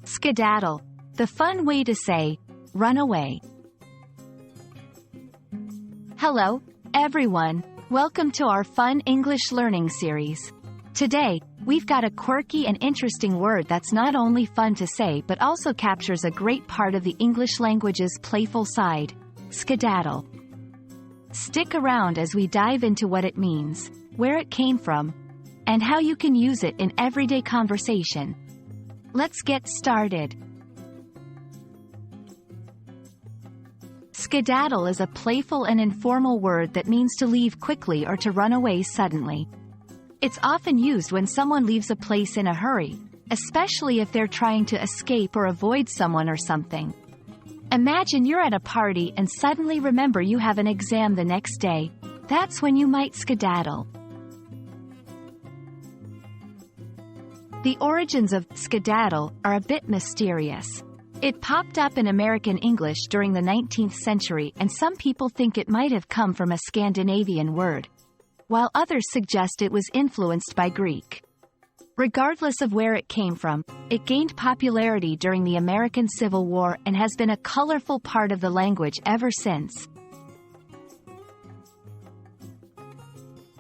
Skedaddle. The fun way to say, run away. Hello, everyone. Welcome to our fun English learning series. Today, we've got a quirky and interesting word that's not only fun to say but also captures a great part of the English language's playful side, skedaddle. Stick around as we dive into what it means, where it came from, and how you can use it in everyday conversation. Let's get started. Skedaddle is a playful and informal word that means to leave quickly or to run away suddenly. It's often used when someone leaves a place in a hurry, especially if they're trying to escape or avoid someone or something. Imagine you're at a party and suddenly remember you have an exam the next day. That's when you might skedaddle. The origins of skedaddle are a bit mysterious. It popped up in American English during the 19th century, and some people think it might have come from a Scandinavian word, while others suggest it was influenced by Greek. Regardless of where it came from, it gained popularity during the American Civil War and has been a colorful part of the language ever since.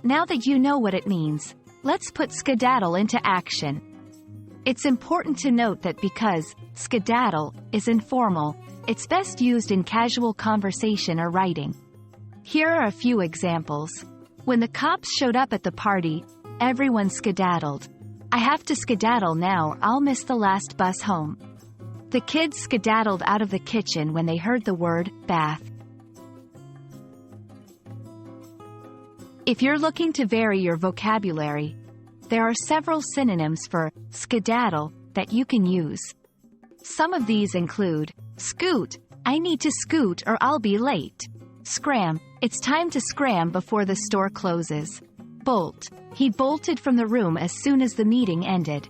Now that you know what it means, let's put skedaddle into action. It's important to note that because skedaddle is informal, it's best used in casual conversation or writing. Here are a few examples. When the cops showed up at the party, everyone skedaddled. I have to skedaddle now, I'll miss the last bus home. The kids skedaddled out of the kitchen when they heard the word bath. If you're looking to vary your vocabulary, there are several synonyms for skedaddle that you can use. Some of these include scoot, I need to scoot or I'll be late. Scram, it's time to scram before the store closes. Bolt, he bolted from the room as soon as the meeting ended.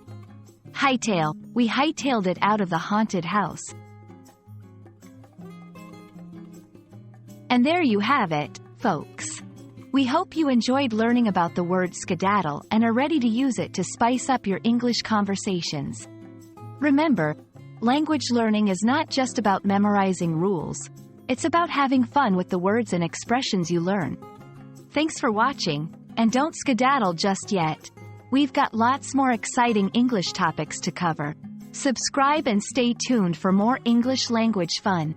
Hightail, we hightailed it out of the haunted house. And there you have it, folks. We hope you enjoyed learning about the word skedaddle and are ready to use it to spice up your English conversations. Remember, language learning is not just about memorizing rules. It's about having fun with the words and expressions you learn. Thanks for watching, and don't skedaddle just yet. We've got lots more exciting English topics to cover. Subscribe and stay tuned for more English language fun.